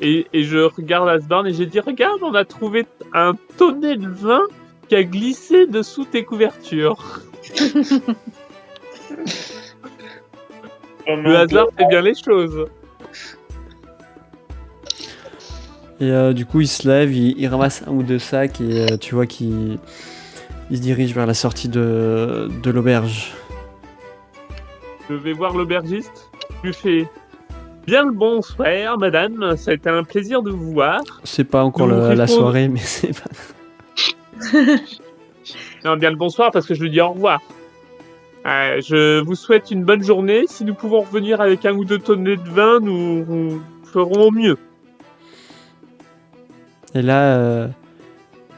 Et je regarde Asbarn et j'ai dit: regarde, on a trouvé un tonnet de vin qui a glissé dessous tes couvertures. Le hasard fait bien les choses. Et du coup, il se lève, il ramasse un ou deux sacs et tu vois qu'il se dirige vers la sortie de l'auberge. Je vais voir l'aubergiste. Je lui fais: bien le bonsoir, madame. Ça a été un plaisir de vous voir. C'est pas encore Nous la répondons- soirée, mais c'est pas... Non, bien le bonsoir parce que je lui dis au revoir. Je vous souhaite une bonne journée. Si nous pouvons revenir avec un ou deux tonnets de vin, nous ferons au mieux. Et là,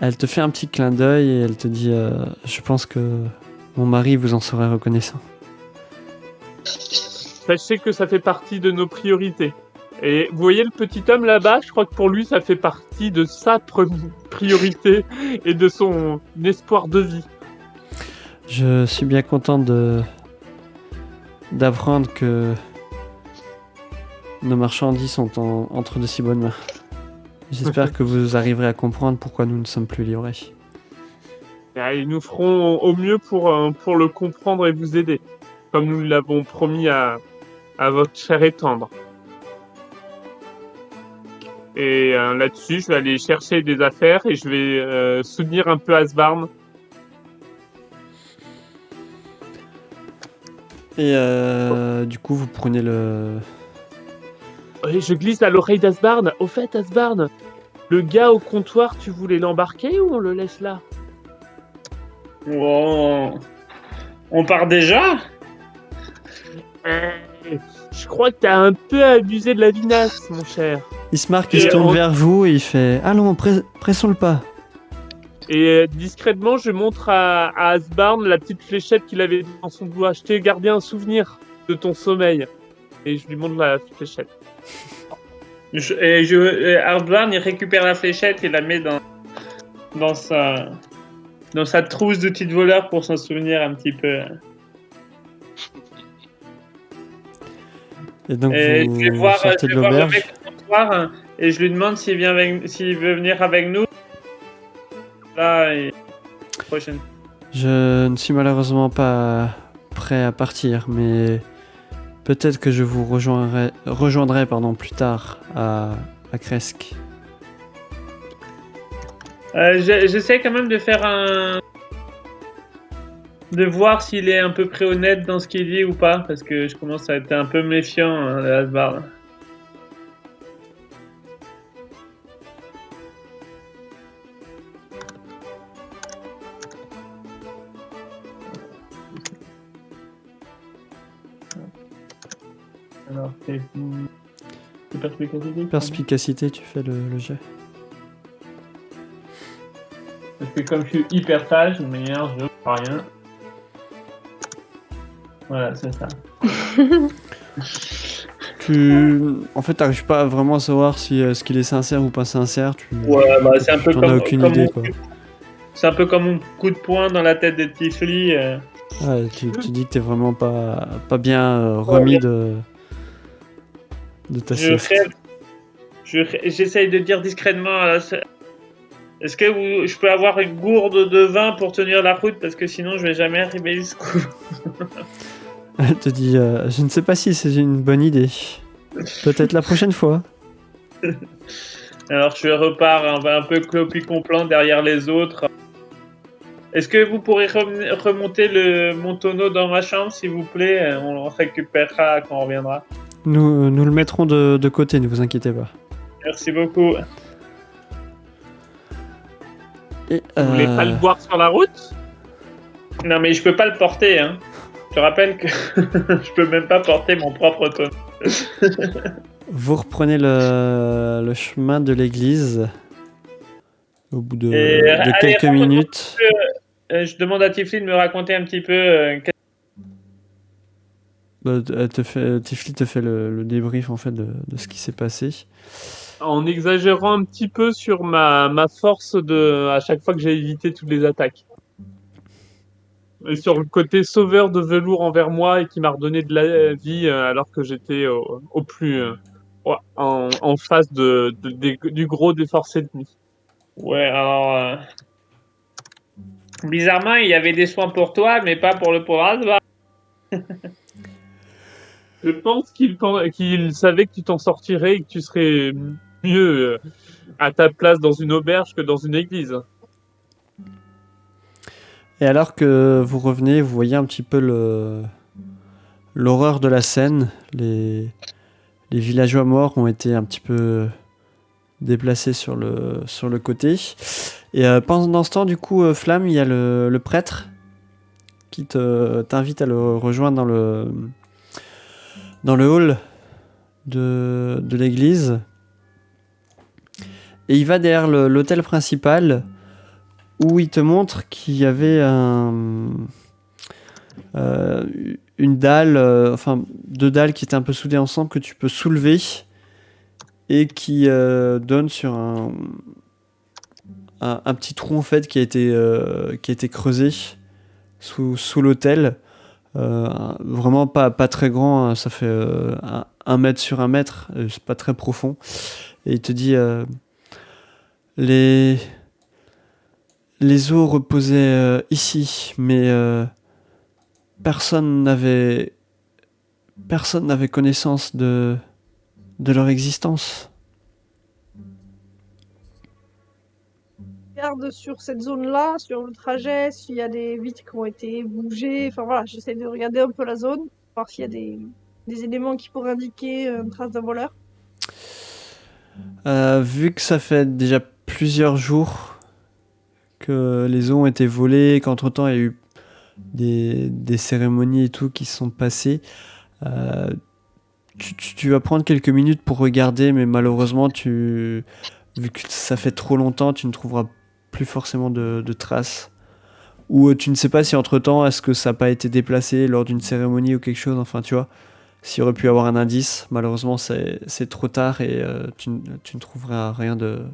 elle te fait un petit clin d'œil et elle te dit je pense que mon mari vous en serait reconnaissant. Sachez que ça fait partie de nos priorités. Et vous voyez le petit homme là-bas, je crois que pour lui, ça fait partie de sa priorité et de son espoir de vie. Je suis bien content d'apprendre que nos marchandises sont entre de si bonnes mains. J'espère que vous arriverez à comprendre pourquoi nous ne sommes plus livrés. Et nous ferons au mieux pour le comprendre et vous aider, comme nous l'avons promis à votre cher et tendre. Et là-dessus, je vais aller chercher des affaires et je vais soutenir un peu Asbarn. Et du coup, vous prenez le... Et je glisse à l'oreille d'Asbarn. Au fait, Asbarn, le gars au comptoir, tu voulais l'embarquer ou on le laisse là? Oh. On part déjà? Je crois que t'as un peu abusé de la vinasse, mon cher. Il se Et tourne on- vers vous et il fait « Allons, pressons le pas !» Et discrètement, je montre à Asbarn la petite fléchette qu'il avait dans son doigt. Je t'ai gardé un souvenir de ton sommeil. Et je lui montre la fléchette. Hardbarn, il récupère la fléchette et la met dans sa trousse d'outils de voleur pour s'en souvenir un petit peu. Et donc Et vous je vais voir, sortez de le l'auberge. mec ce soir, et je lui demande s'il veut venir avec nous. Là, et prochaine. Je ne suis malheureusement pas prêt à partir, mais peut-être que je vous rejoindrai plus tard à Kresk. J'essaie quand même de voir s'il est un peu près honnête dans ce qu'il dit ou pas, parce que je commence à être un peu méfiant de Asbard. Alors, c'est perspicacité. Perspicacité, tu fais le jet. Parce que comme je suis hyper sage, de manière, je vois rien. Voilà, c'est ça. En fait, t'arrives pas vraiment à savoir si ce qu'il est sincère ou pas sincère. Ouais, bah c'est un peu T'en comme, as aucune comme idée, mon- quoi. C'est un peu comme mon coup de poing dans la tête de Tifli. Ouais, tu dis que t'es vraiment pas bien remis de ta Je sieste. rêve. J'essaye de dire discrètement. Est-ce que je peux avoir une gourde de vin pour tenir la route, parce que sinon je vais jamais arriver jusqu'au. Elle te dit je ne sais pas si c'est une bonne idée. Peut-être la prochaine fois. Alors je repars un peu clopi-complant derrière les autres. Est-ce que vous pourrez remonter mon tonneau dans ma chambre, s'il vous plaît? On le récupérera quand on reviendra. Nous le mettrons de côté, ne vous inquiétez pas. Merci beaucoup. Et, Vous voulez pas le boire sur la route? Non mais je peux pas le porter, hein. Je te rappelle que je peux même pas porter mon propre tonneau. vous reprenez le chemin de l'église au bout de allez, quelques raconte-moi minutes. Je demande à Tifli de me raconter un petit peu. Tifli te fait le débrief en fait de ce qui s'est passé. En exagérant un petit peu sur ma force à chaque fois que j'ai évité toutes les attaques. Et sur le côté sauveur de velours envers moi et qui m'a redonné de la vie alors que j'étais au plus en face du gros des forces ennemies. Ouais, alors. Bizarrement, il y avait des soins pour toi, mais pas pour le pauvre Asbard. Je pense qu'il savait que tu t'en sortirais et que tu serais mieux à ta place dans une auberge que dans une église. Et alors que vous revenez, vous voyez un petit peu l'horreur de la scène. Les villageois morts ont été un petit peu déplacés sur le côté. Et pendant ce temps, du coup, Flamme, il y a le prêtre qui t'invite à le rejoindre dans le hall de l'église. Et il va derrière l'hôtel principal où il te montre qu'il y avait une dalle, deux dalles qui étaient un peu soudées ensemble que tu peux soulever et qui donne sur un petit trou en fait qui a été creusé sous l'autel. Vraiment pas très grand, hein, ça fait 1 mètre sur 1 mètre, c'est pas très profond. Et il te dit les eaux reposaient ici, mais personne n'avait connaissance de leur existence. Regarde sur cette zone-là, sur le trajet, s'il y a des vitres qui ont été bougées. Enfin voilà, j'essaie de regarder un peu la zone, voir s'il y a des éléments qui pourraient indiquer une trace d'un voleur. Vu que ça fait déjà plusieurs jours que les eaux ont été volées, qu'entre-temps il y a eu des cérémonies et tout qui se sont passées, Tu vas prendre quelques minutes pour regarder, mais malheureusement, vu que ça fait trop longtemps, tu ne trouveras plus forcément de traces. Ou tu ne sais pas si entre-temps, est-ce que ça n'a pas été déplacé lors d'une cérémonie ou quelque chose, enfin tu vois. S'il aurait pu y avoir un indice, malheureusement c'est trop tard et tu ne trouveras rien de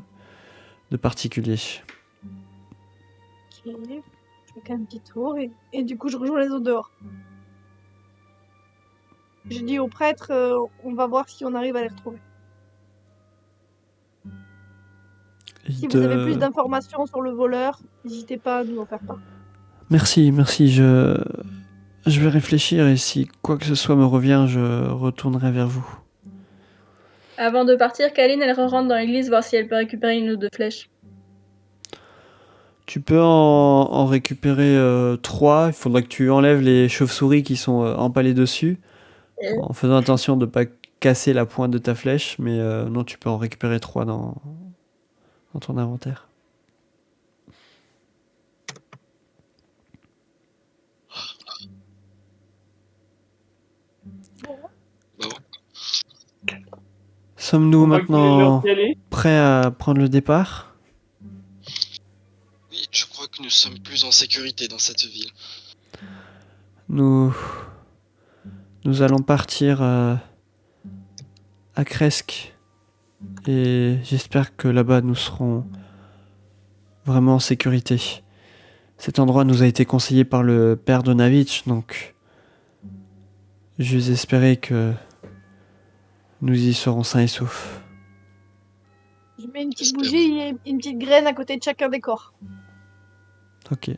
particulier. Ok, je fais quand même un petit tour et du coup je rejoins les autres dehors. Je dis au prêtre, on va voir si on arrive à les retrouver. Si vous avez plus d'informations sur le voleur, n'hésitez pas à nous en faire part. Merci, je vais réfléchir et si quoi que ce soit me revient, je retournerai vers vous. Avant de partir, Kaline, elle rentre dans l'église voir si elle peut récupérer une ou deux flèches. Tu peux en récupérer 3. Il faudra que tu enlèves les chauves-souris qui sont empalées dessus, en faisant attention de ne pas casser la pointe de ta flèche, mais non, tu peux en récupérer 3 dans ton inventaire. Bon. Sommes-nous On voit qu'il est maintenant l'heure d'y aller. prêts à prendre le départ? Oui, je crois que nous sommes plus en sécurité dans cette ville. Nous allons partir à Kresk et j'espère que là-bas nous serons vraiment en sécurité. Cet endroit nous a été conseillé par le père Donavitch, donc j'ose espérer que nous y serons sains et saufs. Je mets une petite bougie et une petite graine à côté de chacun des corps. Ok.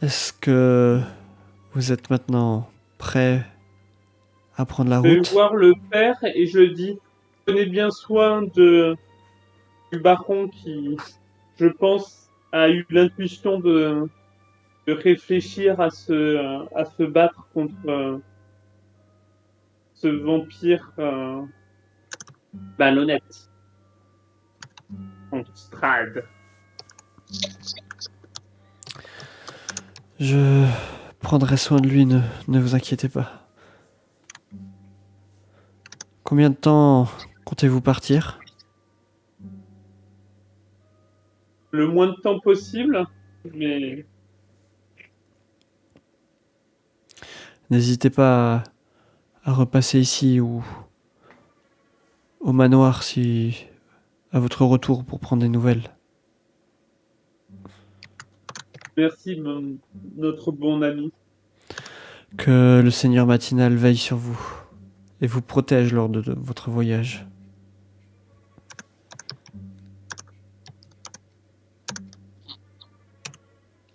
Est-ce que vous êtes maintenant prêts à prendre la Je vais route? voir le père et je dis prenez bien soin du baron qui, je pense, a eu l'intuition de réfléchir à se battre contre ce vampire malhonnête. Contre Strad. Je prendrai soin de lui, ne vous inquiétez pas. Combien de temps comptez-vous partir? Le moins de temps possible, mais N'hésitez pas à repasser ici ou au manoir à votre retour pour prendre des nouvelles. merci notre bon ami. Que le Seigneur Matinal veille sur vous et vous protège lors de votre voyage.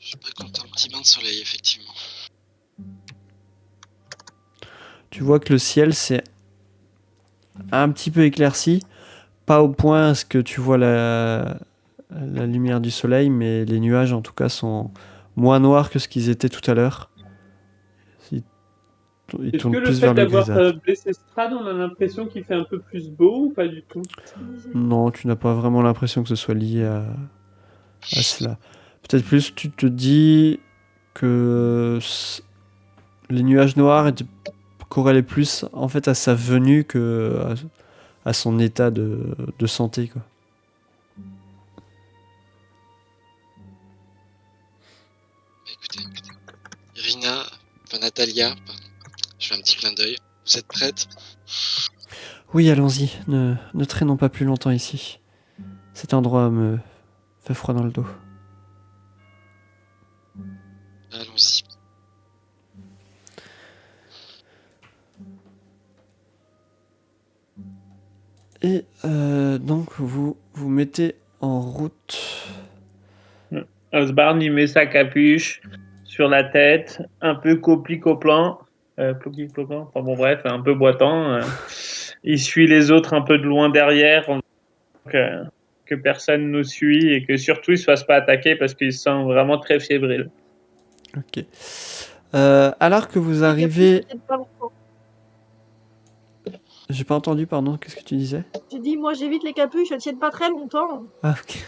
Je précompte un petit bain de soleil, effectivement. Tu vois que le ciel s'est un petit peu éclairci, pas au point à ce que tu vois la lumière du soleil, mais les nuages en tout cas sont moins noirs que ce qu'ils étaient tout à l'heure. Ils Est-ce que tournent le plus fait vers le d'avoir grisâtre. blessé Strad, on a l'impression qu'il fait un peu plus beau ou pas du tout? Non, tu n'as pas vraiment l'impression que ce soit lié à cela. Peut-être plus tu te dis que les nuages noirs corrélaient plus en fait à sa venue que à son état de santé, quoi. Écoutez, Irina, enfin Natalia, pardon, je fais un petit clin d'œil. Vous êtes prête? Oui, allons-y. Ne traînons pas plus longtemps ici. Cet endroit me fait froid dans le dos. Allons-y. Et donc vous mettez en route. Osbarn, il met sa capuche sur la tête, un peu copli-coplant. Enfin bon, bref, un peu boitant. Il suit les autres un peu de loin derrière, que personne nous suit et que surtout il se fasse pas attaquer parce qu'il se sent vraiment très fébrile. Ok. Alors que vous arrivez... J'ai pas entendu, pardon, qu'est-ce que tu disais? J'ai dit, moi j'évite les capuches, elles tiennent pas très longtemps. Ah, ok.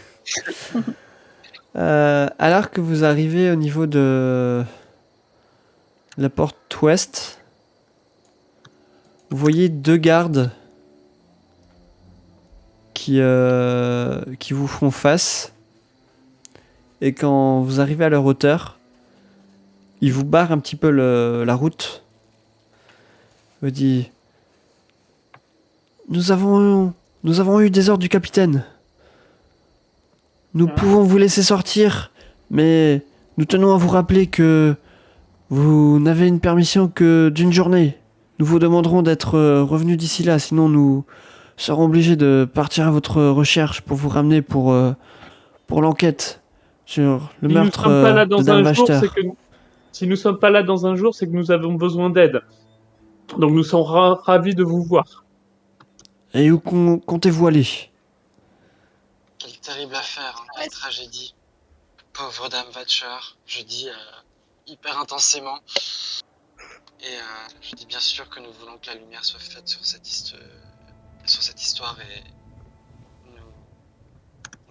Alors que vous arrivez au niveau de la porte ouest, vous voyez 2 gardes qui vous font face. Et quand vous arrivez à leur hauteur, ils vous barrent un petit peu la route. Vous dit nous avons eu des ordres du capitaine. Nous pouvons vous laisser sortir, mais nous tenons à vous rappeler que vous n'avez une permission que d'une journée. Nous vous demanderons d'être revenus d'ici là, sinon nous serons obligés de partir à votre recherche pour vous ramener pour l'enquête sur le meurtre de Dame Wachter. Si nous sommes pas là dans un jour, c'est que nous avons besoin d'aide. Donc nous sommes ravis de vous voir. Et où comptez-vous aller? Quelle terrible affaire, hein, quelle tragédie. Pauvre Dame Watcher, je dis hyper intensément. Et je dis bien sûr que nous voulons que la lumière soit faite sur cette histoire et nous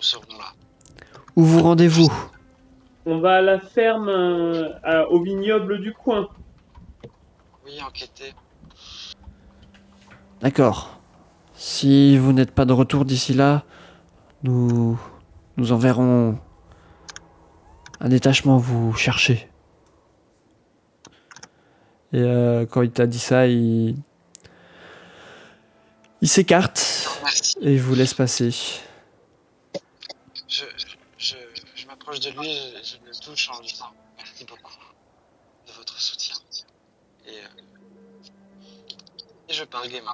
serons là. Où vous rendez-vous? On va à la ferme, au vignoble du coin. Oui, enquêter. D'accord. Si vous n'êtes pas de retour d'ici là, nous enverrons un détachement vous chercher. Et quand il t'a dit ça, il s'écarte et il vous laisse passer. Je m'approche de lui, je le touche en lui disant merci beaucoup de votre soutien. Et je parle gaiement.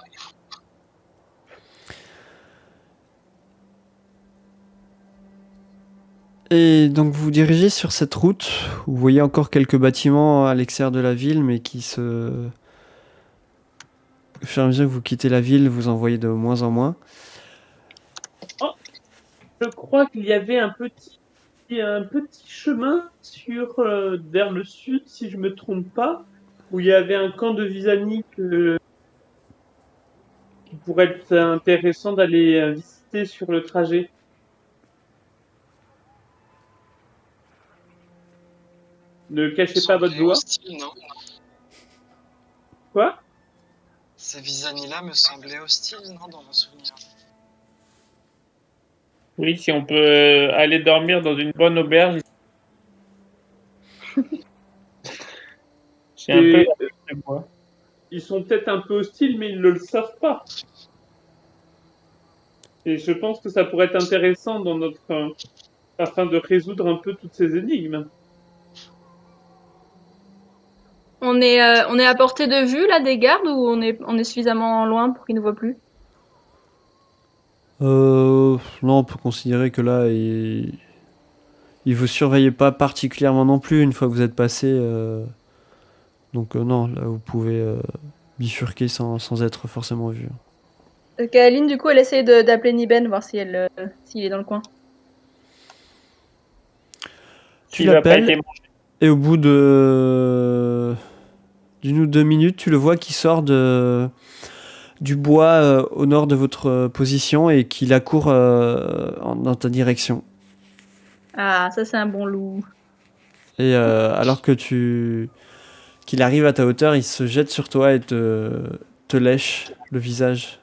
Et donc vous vous dirigez sur cette route. Vous voyez encore quelques bâtiments à l'extérieur de la ville, mais qui se... Au fur et à mesure que vous quittez la ville, vous en voyez de moins en moins. Oh, je crois qu'il y avait un petit chemin vers le sud, si je me trompe pas, où il y avait un camp de Visani qui pourrait être intéressant d'aller visiter sur le trajet. Ne cachez pas votre joie. Hostile, non? Quoi? Ces Visani-là me semblaient hostiles, non, dans mon souvenir. Oui, si on peut aller dormir dans une bonne auberge. J'ai un peu de moi. Ils sont peut-être un peu hostiles, mais ils ne le savent pas. Et je pense que ça pourrait être intéressant afin de résoudre un peu toutes ces énigmes. On est à portée de vue là des gardes ou on est suffisamment loin pour qu'ils ne voient plus? Non, on peut considérer que là, il vous surveillait pas particulièrement non plus une fois que vous êtes passé. Donc non, là vous pouvez bifurquer sans être forcément vu. Kaeline, du coup, elle essaie d'appeler Niben, voir s'il est dans le coin. Tu l'appelles et au bout d'une ou 2 minutes, tu le vois qui sort du bois au nord de votre position et qu'il accourt dans ta direction. Ah, ça c'est un bon loup. Et alors que qu'il arrive à ta hauteur, il se jette sur toi et te lèche le visage.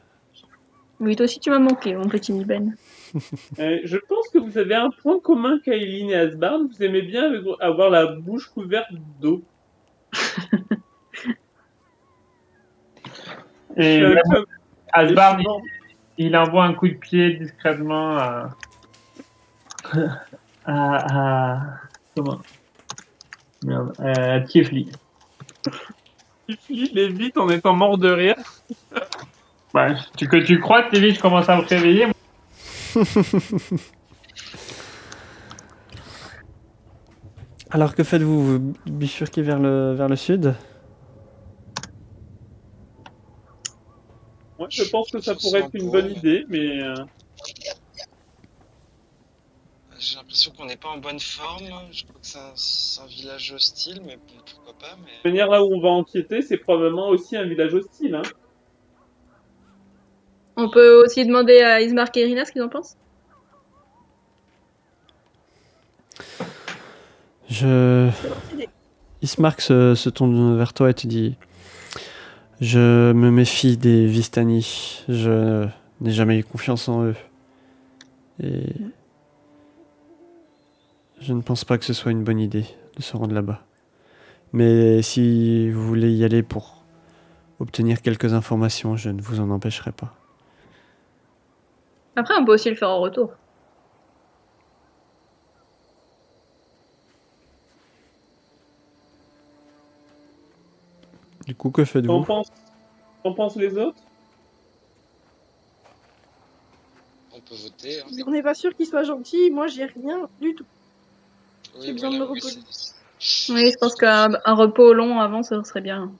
Oui, toi aussi tu m'as manqué, mon petit Niben. Je pense que vous avez un point commun, Kaeline et Asbarn. Vous aimez bien avoir la bouche couverte d'eau. Et Asbarn, il envoie un coup de pied discrètement comment? Merde, Tifli. Tifli, il est vite en étant mort de rire. Ouais, tu crois que Tifli, je commence à me réveiller? Alors que faites-vous? Vous bifurquez vers le sud? Moi, je pense que ça pourrait être une bonne idée, mais... J'ai l'impression qu'on n'est pas en bonne forme. Je crois que c'est un village hostile, mais bon, pourquoi pas. Mais... Venir là où on va enquêter, c'est probablement aussi un village hostile. Hein. On peut aussi demander à Ismark et Irina ce qu'ils en pensent. Ismark se tourne vers toi et te dit: je me méfie des Vistani. Je n'ai jamais eu confiance en eux. Et je ne pense pas que ce soit une bonne idée de se rendre là-bas. Mais si vous voulez y aller pour obtenir quelques informations, je ne vous en empêcherai pas. Après, on peut aussi le faire en retour. Du coup, que faites-vous? Qu'en pensent les autres? On peut voter. Hein. On n'est pas sûr qu'il soit gentil, moi j'ai rien du tout. Oui, J'ai besoin de me oui, reposer. Oui, je pense qu'un repos long avant, ça serait bien.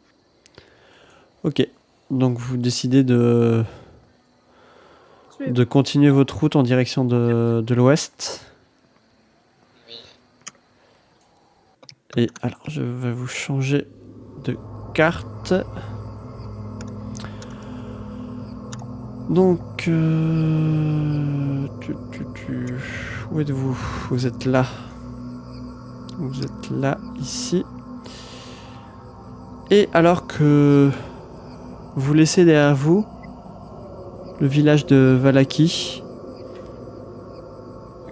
Ok, donc vous décidez de continuer votre route en direction de l'ouest. Oui. Et alors, je vais vous changer de carte. Donc, où êtes-vous? Vous êtes là. Vous êtes là, ici. Et alors que vous laissez derrière vous le village de Valaki,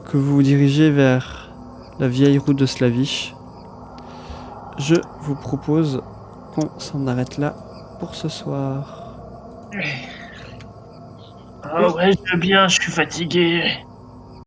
que vous vous dirigez vers la vieille route de Slavish, je vous propose qu'on s'en arrête là pour ce soir. Ah ouais, je veux bien, je suis fatigué.